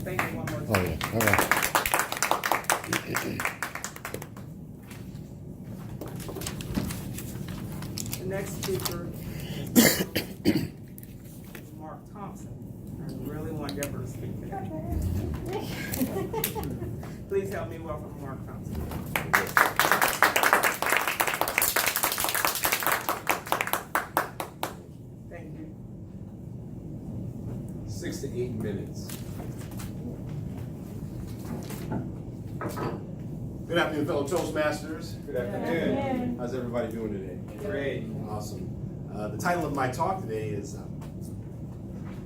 Thank you one more Oh, time. yeah. All right. The next speaker is Mark Thompson. I really want Deborah to speak today. Please help me welcome Mark Thompson. Thank you. 6 to 8 minutes. Good afternoon, fellow Toastmasters. Good afternoon. How's everybody doing today? Great. Awesome. The title of my talk today is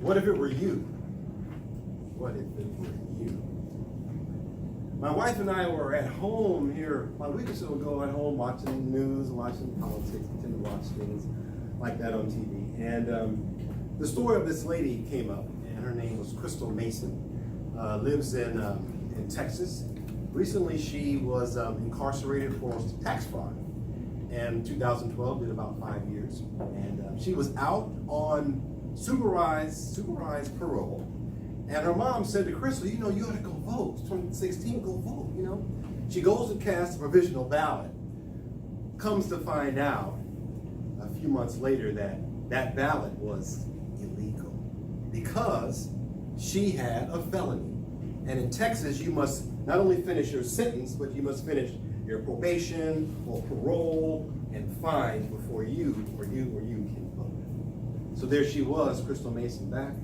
What If It Were You? What if it were you? My wife and I were at home here about a week or so ago at home watching news, watching politics. We tend to watch things like that on TV. And the story of this lady came up, and her name was Crystal Mason. Lives in Texas. Recently, she was incarcerated for tax fraud. And in 2012, did about 5 years. And she was out on supervised parole. And her mom said to Crystal, you know, you ought to go vote. It's 2016, go vote, you know. She goes to cast a provisional ballot. Comes to find out a few months later that that ballot was illegal because she had a felony. And in Texas, you must not only finish your sentence, but you must finish your probation or parole and fines before you can vote. So there she was, Crystal Mason, back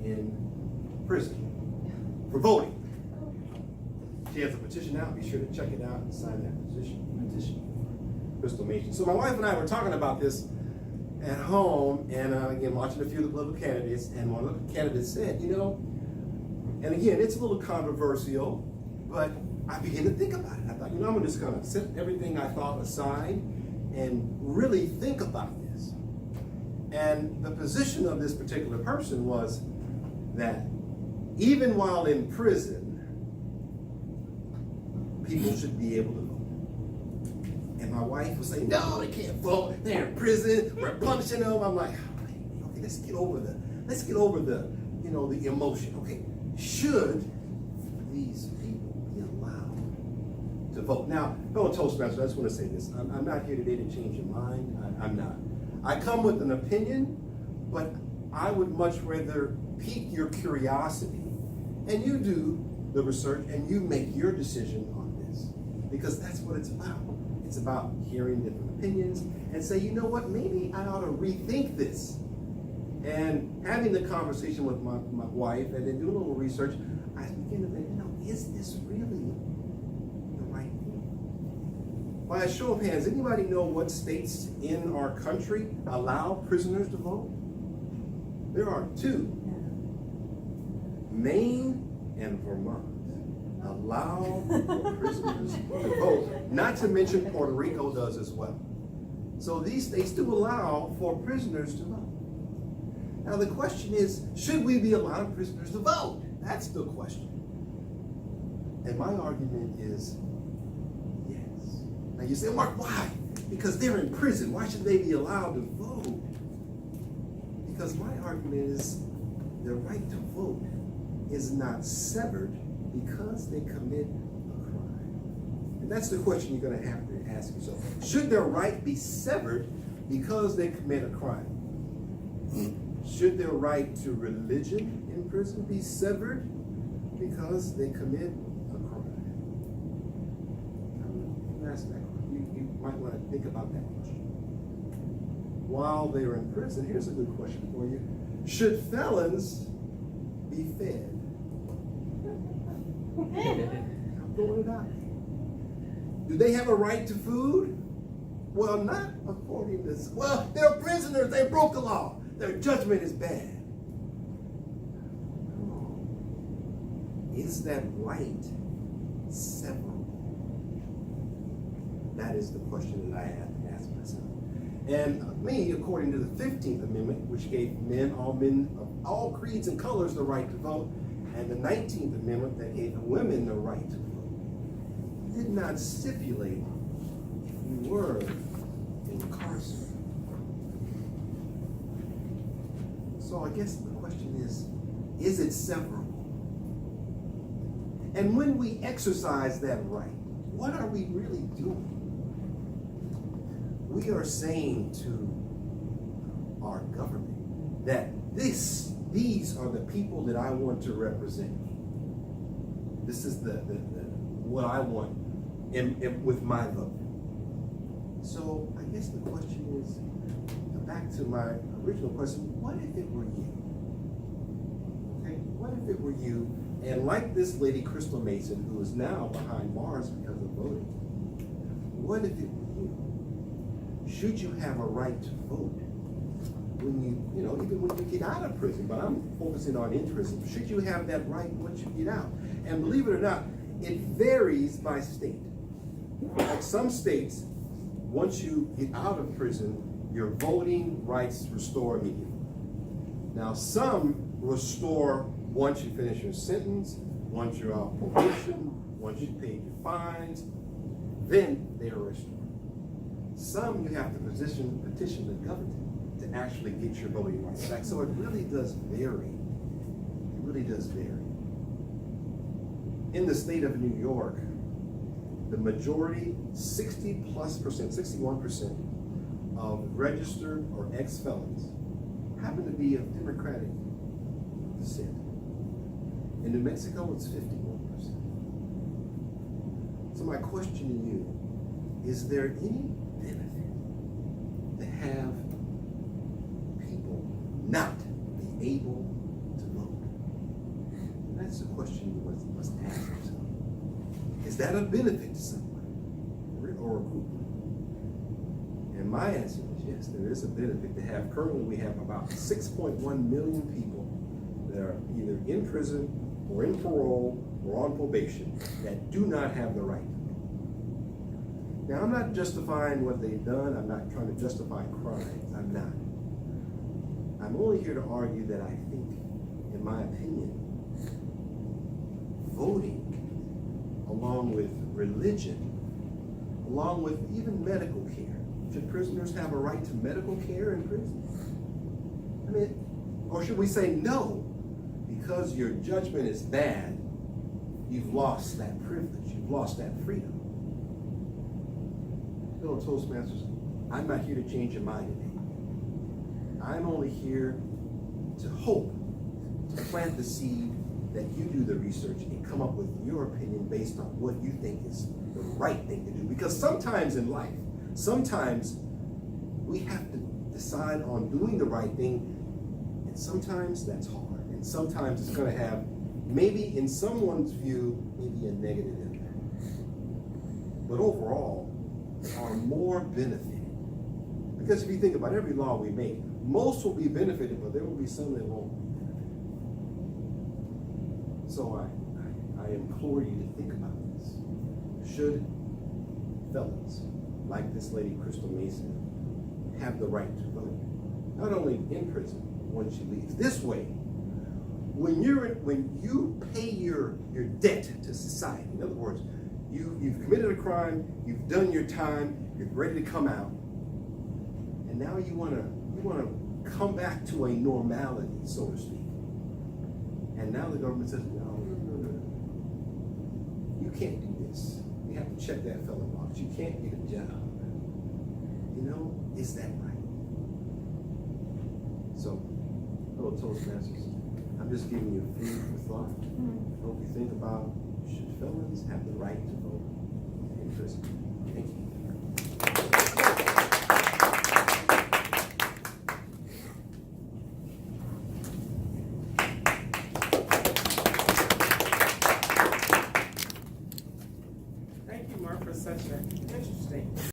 in prison for voting. She has a petition out. Be sure to check it out and sign that petition. Crystal Mason. So my wife and I were talking about this at home, and again, watching a few of the political candidates, and one of the candidates said, you know, and again, it's a little controversial, but I began to think about it. I thought, you know, I'm just going to set everything I thought aside and really think about this. And the position of this particular person was that even while in prison, people should be able to vote. And my wife was saying, no, they can't vote. They're in prison. We're punishing them. I'm like, okay, let's get over the, you know, the emotion. Okay, should these people be allowed to vote? Now, fellow Toastmasters, I just want to say this. I'm not here today to change your mind. I'm not. I come with an opinion, but I would much rather pique your curiosity, and you do the research and you make your decision on this, because that's what it's about. It's about hearing different opinions and say, you know what, maybe I ought to rethink this. And having the conversation with my wife and then doing a little research, I begin to think, you know, is this really the right thing? By a show of hands, anybody know what states in our country allow prisoners to vote? There are 2. Maine and Vermont allow the prisoners to vote. Not to mention Puerto Rico does as well. So these states do allow for prisoners to vote. Now the question is, should we be allowing prisoners to vote? That's the question. And my argument is yes. Now you say, Mark, why? Because they're in prison. Why should they be allowed to vote? Because my argument is their right to vote is not severed because they commit a crime. And that's the question you're going to have to ask yourself. Should their right be severed because they commit a crime? Should their right to religion in prison be severed because they commit a crime? Ask that question. You might want to think about that question. While they're in prison, here's a good question for you. Should felons be fed? I'm throwing it out. Do they have a right to food? Well, not according to, well, they're prisoners, they broke the law. Their judgment is bad. Is that right severable? That is the question that I have to ask myself. And me, according to the 15th Amendment, which gave men of all creeds and colors the right to vote, and the 19th Amendment that gave women the right to vote, did not stipulate if we were incarcerated. So I guess the question is it severable? And when we exercise that right, what are we really doing? We are saying to our government that these are the people that I want to represent me. This is what I want with my vote. So I guess the question is, back to my original question, what if it were you? Okay, what if it were you? And like this lady, Crystal Mason, who is now behind bars because of voting, what if it were you? Should you have a right to vote when even when you get out of prison? But I'm focusing on in prison. Should you have that right once you get out? And believe it or not, it varies by state. Like some states, once you get out of prison, your voting rights restore immediately. Now, some restore once you finish your sentence, once you're off probation, once you pay your fines, then they are restored. Some you have to petition the government to actually get your voting rights back. So it really does vary. It really does vary. In the state of New York, the majority, 61% of registered or ex-felons happen to be of Democratic descent. In New Mexico, it's 51%. So my question to you, is there any benefit to have people not be able to vote? And that's the question you must ask yourself. Is that a benefit to someone or a group? And my answer is yes, there is a benefit to have. Currently, we have about 6.1 million people that are either in prison or in parole or on probation that do not have the right to vote. Now, I'm not justifying what they've done. I'm not trying to justify crimes. I'm not. I'm only here to argue that I think, in my opinion, voting, along with religion, along with even medical care. Should prisoners have a right to medical care in prison? I mean, or should we say no, because your judgment is bad, you've lost that privilege, you've lost that freedom. Toastmasters, I'm not here to change your mind today. I'm only here to hope, to plant the seed that you do the research and come up with your opinion based on what you think is the right thing to do. Because sometimes in life, we have to decide on doing the right thing, and sometimes that's hard, and sometimes it's going to have, maybe in someone's view, maybe a negative impact. But overall, are more benefited. Because if you think about every law we make, most will be benefited, but there will be some that won't be benefited. So I implore you to think about this. Should felons, like this lady Crystal Mason, have the right to vote? Not only in prison, when she leaves. This way, when you pay your debt to society, in other words, you've committed a crime, you've done your time, you're ready to come out, and now you want to come back to a normality, so to speak. And now the government says, no, you can't do this. You have to check that felon box. You can't get a job. Is that right? So, hello Toastmasters, I'm just giving you food for thought. I hope you think about, should felons have the right to vote in prison?